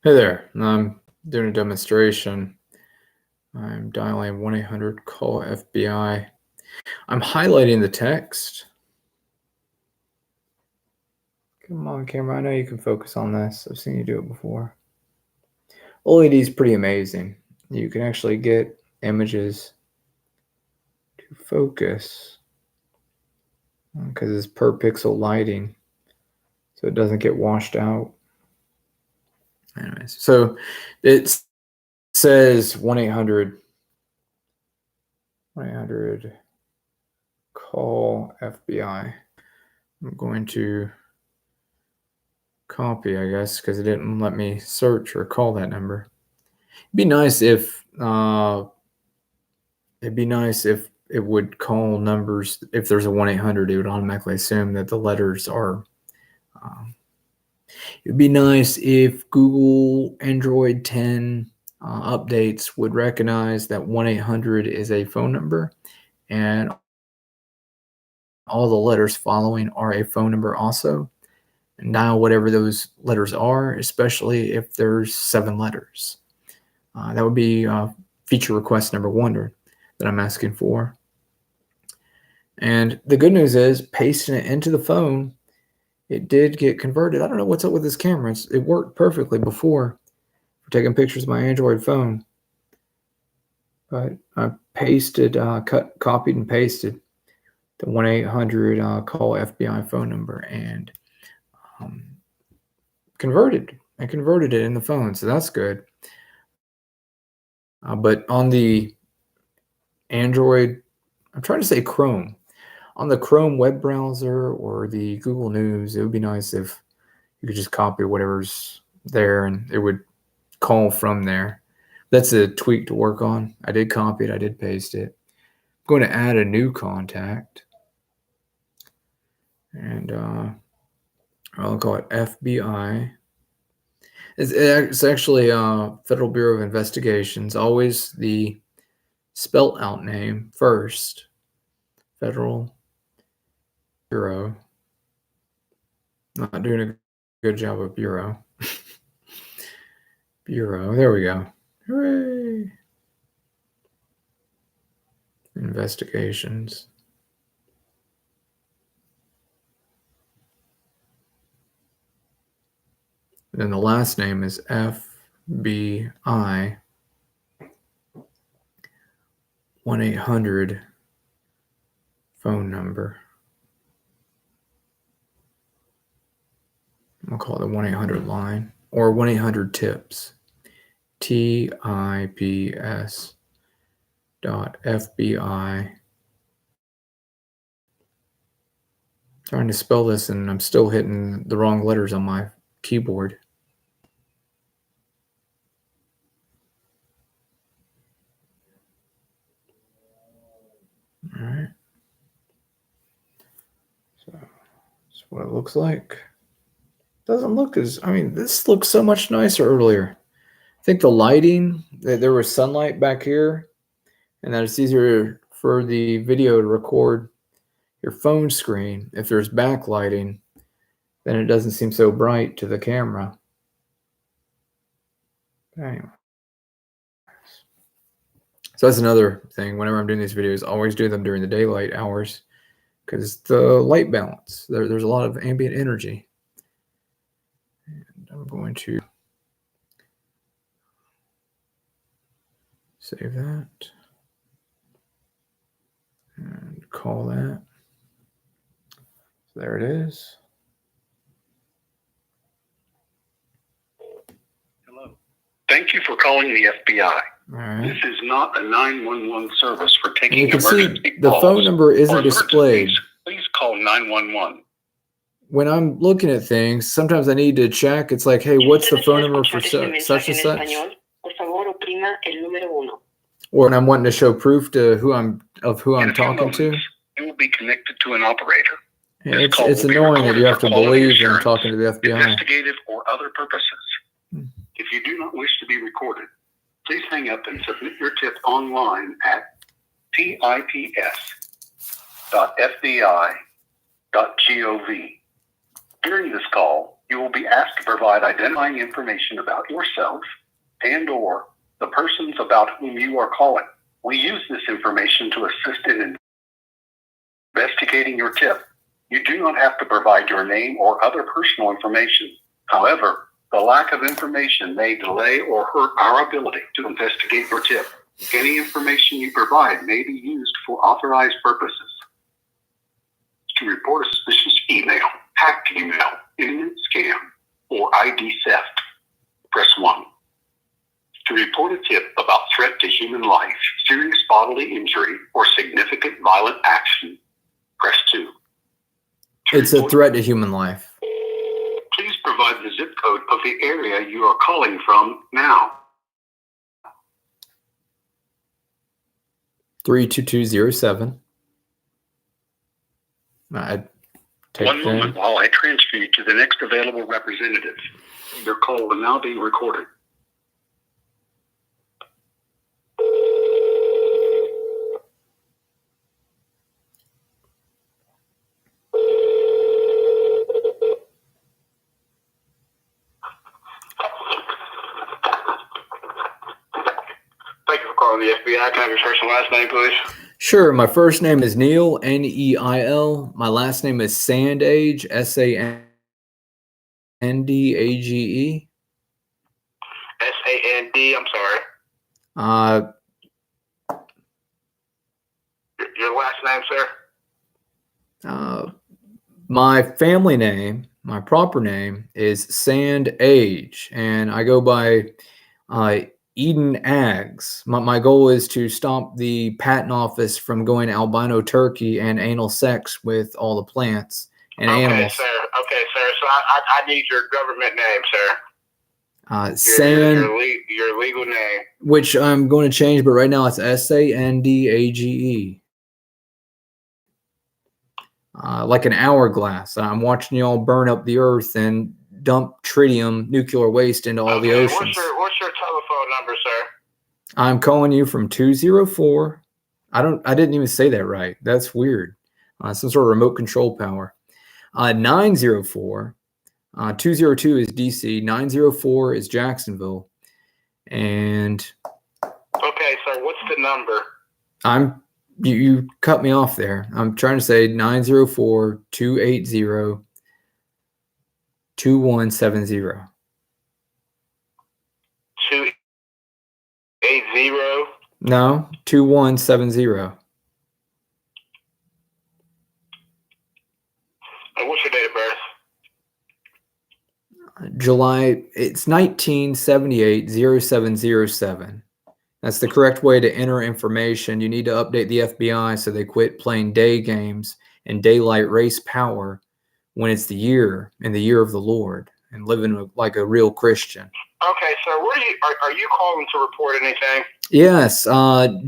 Hey there, I'm doing a demonstration. I'm dialing 1-800-CALL-FBI. I'm highlighting the text. Come on, camera, I know you can focus on this. I've seen you do it before. OLED is pretty amazing. You can actually get images to focus because it's per pixel lighting, so it doesn't get washed out. Anyways, so it says 1-800-call FBI. I'm going to copy, I guess, because it didn't let me search or call that number. It'd be nice if it would call numbers. If there's a 1-800, it would automatically assume that the letters are. It'd be nice if Google Android 10 updates would recognize that 1-800 is a phone number, and all the letters following are a phone number also. And dial whatever those letters are, especially if there's 7 letters. That would be feature request number 1 that I'm asking for. And the good news is, pasting it into the phone, it did get converted. I don't know what's up with this camera. It worked perfectly before for taking pictures of my Android phone. But I pasted, copied and pasted the 1-800 call FBI phone number and converted it in the phone. So that's good. But on the Android, I'm trying to say Chrome. On the Chrome web browser or the Google News, it would be nice if you could just copy whatever's there and it would call from there. That's a tweak to work on. I did copy it. I did paste it. I'm going to add a new contact. And I'll call it FBI. It's actually Federal Bureau of Investigations. Always the spelt out name first. Federal Bureau. Not doing a good job of Bureau. Bureau. There we go. Hooray. Investigations. And then the last name is FBI 1-800 phone number. I'll call it the 1-800 line or 1-800 tips. TIPS.FBI. Trying to spell this and I'm still hitting the wrong letters on my keyboard. All right. So that's what it looks like. Doesn't look as, this looked so much nicer earlier. I think the lighting, there was sunlight back here, and that it's easier for the video to record your phone screen. If there's backlighting, then it doesn't seem so bright to the camera. Anyway. So that's another thing. Whenever I'm doing these videos, I always do them during the daylight hours because the light balance. There's a lot of ambient energy. And I'm going to save that and call that. So there it is. Hello. Thank you for calling the FBI. All right. This is not a 911 service for taking you can emergency see the calls phone number isn't or displayed. emergencies. Please call 911. When I'm looking at things, sometimes I need to check. It's like, hey, what's the phone number for such and such? Or when I'm wanting to show proof to who I'm talking to. You will be connected to an operator. Yeah, it's annoying that you have to believe I'm talking to the FBI. Investigative or other purposes. If you do not wish to be recorded, please hang up and submit your tip online at tips.fbi.gov. During this call, You will be asked to provide identifying information about yourself and/or the persons about whom you are calling. We use this information to assist in investigating your tip. You do not have to provide your name or other personal information. However, the lack of information may delay or hurt our ability to investigate your tip. Any information you provide may be used for authorized purposes. To report a suspicious email, hacked email, internet scam, or ID theft, press 1. To report a tip about threat to human life, serious bodily injury, or significant violent action, press 2. It's a threat to human life. Please provide the zip code of the area you are calling from now. 32207. I'd take One moment while I transfer you to the next available representative. Your call will now be recorded. Thank you for calling the FBI. Can I have your first and last name, please? Sure. My first name is Neil, Neil. My last name is Sandage, Sandage. S-A-N-D, I'm sorry. Your last name, sir? My family name, my proper name is Sandage, and I go by EdenAgs. My goal is to stop the patent office from going albino turkey and anal sex with all the plants and animals. Sir. Okay, sir. So I need your government name, sir. Your legal name. Which I'm going to change, but right now it's Sandage. Like an hourglass. I'm watching y'all burn up the earth and dump tritium nuclear waste into all the oceans. What's your telephone number, sir? I'm calling you from 204. I didn't even say that right. That's weird. Some sort of remote control power. 904. 202 is DC. 904 is Jacksonville. And okay, sir. What's the number? You cut me off there. I'm trying to say 904-280-2170. 280? No, 2170. And what's your date of birth? July, it's 1978-0707. That's the correct way to enter information. You need to update the FBI so they quit playing day games and daylight race power when it's the year of the Lord and living like a real Christian. Okay, sir. Are you calling to report anything? Yes. The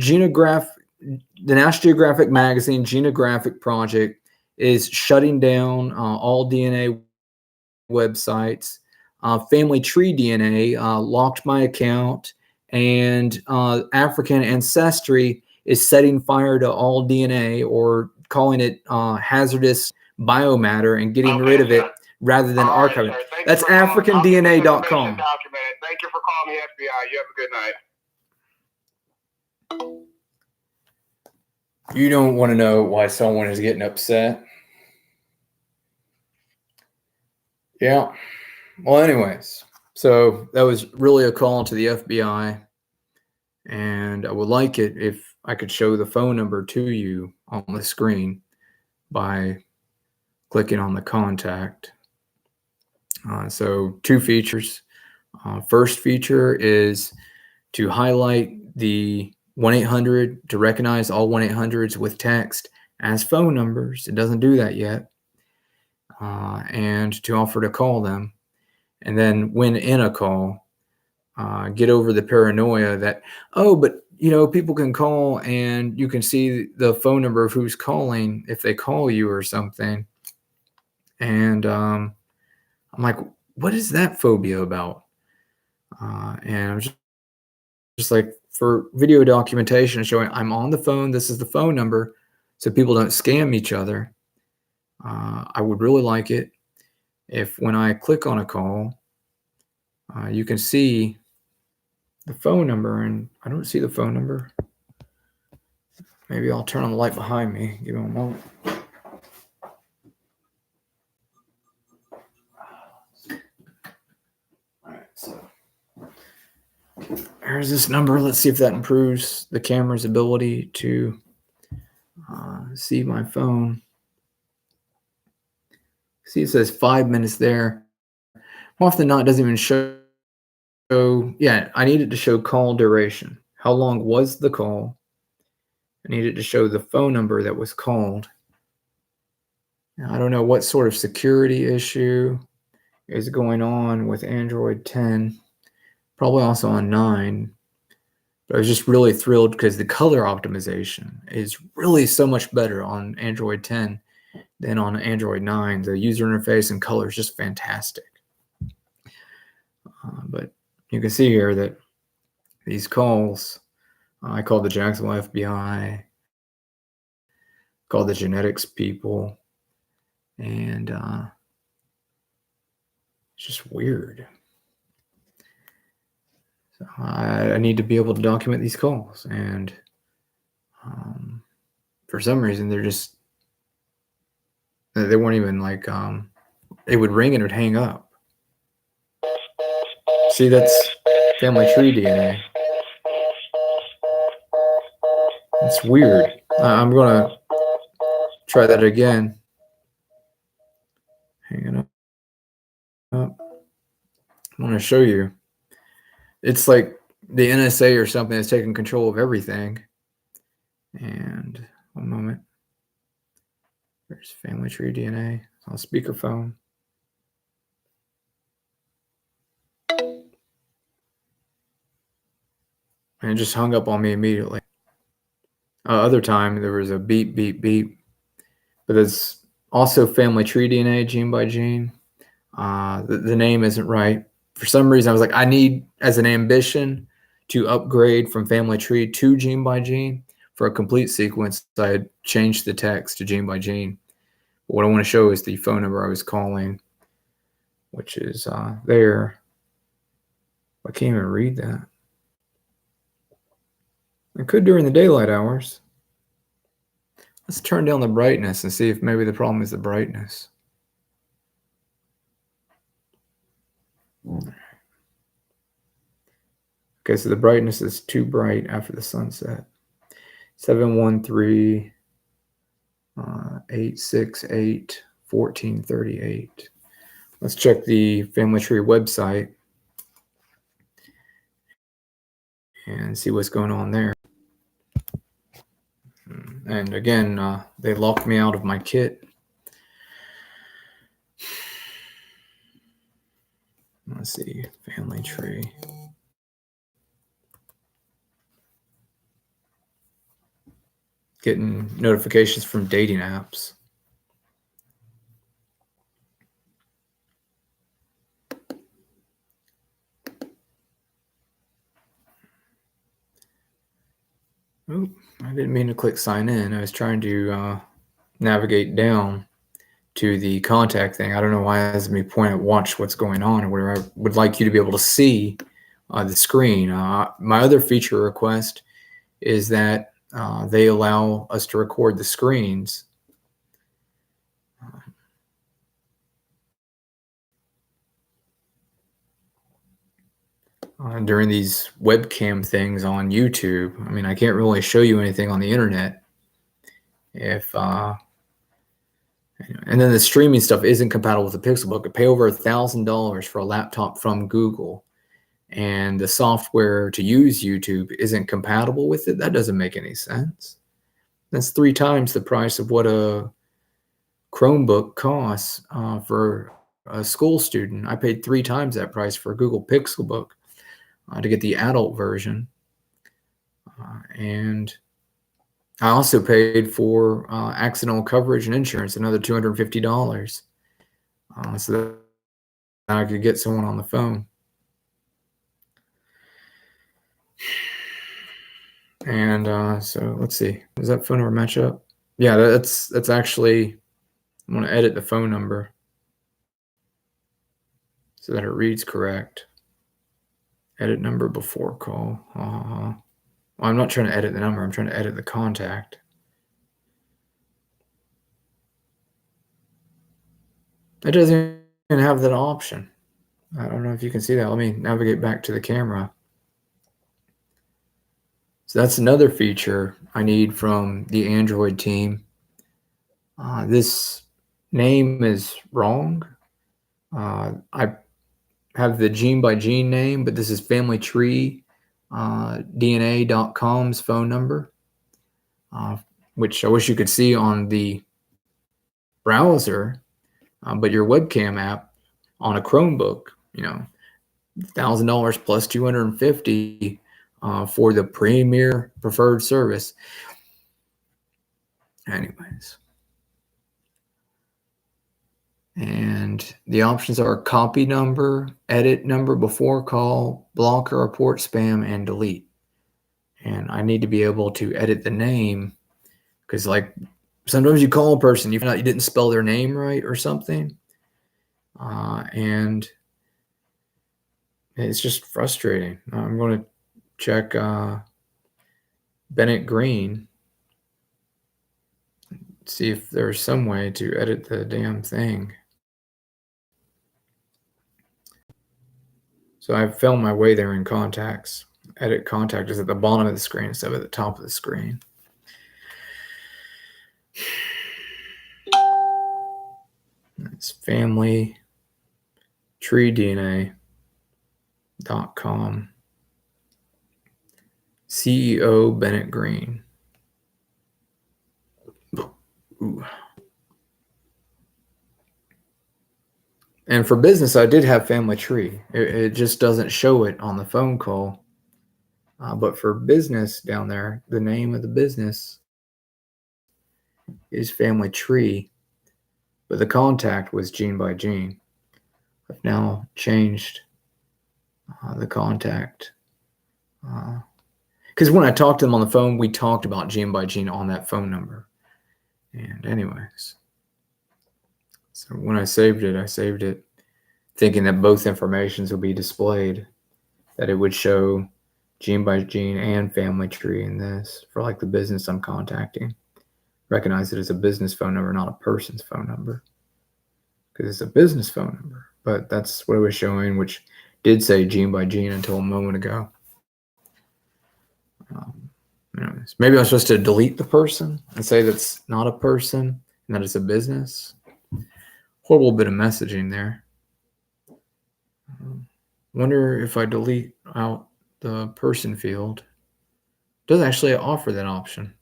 National Geographic magazine Genographic Project is shutting down all DNA websites. Family Tree DNA locked my account. And African Ancestry is setting fire to all DNA or calling it hazardous biomatter and getting rid of it rather than archiving. That's AfricanDNA.com. Thank you for calling the FBI. You have a good night. You don't want to know why someone is getting upset. Yeah. Well, anyways. So that was really a call to the FBI, and I would like it if I could show the phone number to you on the screen by clicking on the contact. So 2 features. First feature is to highlight the 1-800 to recognize all 1-800s with text as phone numbers. It doesn't do that yet. And to offer to call them. And then when in a call, get over the paranoia that, but people can call and you can see the phone number of who's calling if they call you or something. And I'm like, what is that phobia about? And I'm just like, for video documentation showing I'm on the phone, this is the phone number, so people don't scam each other. I would really like it if when I click on a call, you can see the phone number, and I don't see the phone number. Maybe I'll turn on the light behind me. Give me a moment. All right, so here's this number. Let's see if that improves the camera's ability to see my phone. See, it says 5 minutes there. More often than not, it doesn't even show. Yeah, I need it to show call duration. How long was the call? I need it to show the phone number that was called. Now, I don't know what sort of security issue is going on with Android 10, probably also on 9. But I was just really thrilled because the color optimization is really so much better on Android 10 than on Android 9. The user interface and color is just fantastic. But you can see here that these calls, I called the Jacksonville FBI, called the genetics people, and it's just weird. So I need to be able to document these calls, and for some reason they weren't even like it would ring and it would hang up. See, that's family tree DNA. It's weird. I'm gonna try that again. Hanging up. I'm gonna show you. It's like the NSA or something that's taking control of everything. And one moment. There's family tree DNA on speakerphone. And it just hung up on me immediately. Other time there was a beep, beep, beep. But it's also family tree DNA, gene by gene. The name isn't right. For some reason, I was like, I need, as an ambition, to upgrade from family tree to gene by gene. For a complete sequence, I had changed the text to gene by gene. But what I want to show is the phone number I was calling, which is there. I can't even read that. I could during the daylight hours. Let's turn down the brightness and see if maybe the problem is the brightness. Okay, so the brightness is too bright after the sunset. 713 868 1438. Let's check the family tree website and see what's going on there. And again, they locked me out of my kit. Let's see, family tree. Getting notifications from dating apps. Oh, I didn't mean to click sign in. I was trying to navigate down to the contact thing. I don't know why it has me point at watch what's going on or whatever. I would like you to be able to see the screen. My other feature request is that they allow us to record the screens. During these webcam things on YouTube. I mean, I can't really show you anything on the internet if and then the streaming stuff isn't compatible with the Pixelbook. I pay over $1,000 for a laptop from Google, and the software to use YouTube isn't compatible with it. That doesn't make any sense. That's 3 times the price of what a Chromebook costs for a school student. I paid 3 times that price for a Google Pixelbook to get the adult version. And I also paid for accidental coverage and insurance, another $250, so that I could get someone on the phone. And so let's see, does that phone number match up? Yeah, that's actually, I'm going to edit the phone number. so that it reads correct. Edit number before call. Well, I'm not trying to edit the number. I'm trying to edit the contact. It doesn't even have that option. I don't know if you can see that. Let me navigate back to the camera. So that's another feature I need from the Android team. This name is wrong. I have the gene by gene name, but this is family tree DNA.com's phone number, which I wish you could see on the browser, but your webcam app on a Chromebook, $1,000 plus 250 for the premier preferred service. Anyways. And the options are copy number, edit number before call, block or report spam, and delete. And I need to be able to edit the name because, like, sometimes you call a person, you find out you didn't spell their name right or something. And it's just frustrating. I'm going to check Bennett Green, see if there's some way to edit the damn thing. So I've found my way there in contacts. Edit contact is at the bottom of the screen instead of at the top of the screen. It's family tree DNA.com. CEO Bennett Green. Ooh. And for business, I did have family tree. It just doesn't show it on the phone call. But for business down there, the name of the business is family tree, but the contact was gene by gene. I've now changed the contact. Because when I talked to them on the phone, we talked about gene by gene on that phone number. And anyways, so when I saved it thinking that both informations will be displayed, that it would show gene by gene and family tree in this for like the business I'm contacting. Recognize it as a business phone number, not a person's phone number, because it's a business phone number. But that's what it was showing, which did say gene by gene until a moment ago. Anyways, maybe I'm supposed to delete the person and say that's not a person and that it's a business. Horrible bit of messaging there. Wonder if I delete out the person field. It doesn't actually offer that option.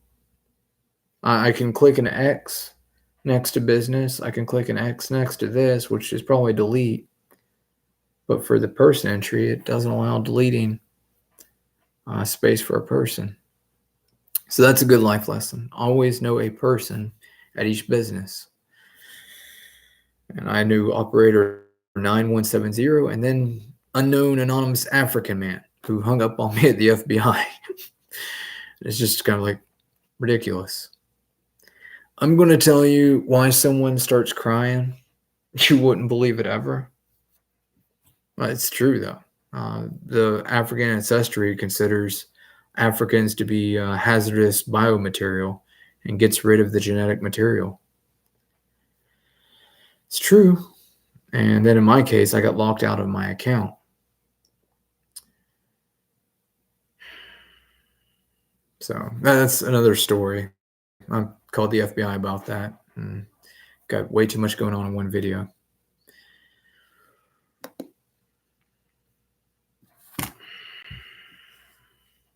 I can click an X next to business. I can click an X next to this, which is probably delete. But for the person entry, it doesn't allow deleting space for a person. So that's a good life lesson. Always know a person at each business. And I knew operator 9170 and then unknown anonymous African man who hung up on me at the FBI. It's just kind of like ridiculous. I'm going to tell you why someone starts crying. You wouldn't believe it ever. Well, it's true, though. The African ancestry considers Africans to be hazardous biomaterial and gets rid of the genetic material. It's true. And then in my case, I got locked out of my account. So that's another story. I called the FBI about that and got way too much going on in one video.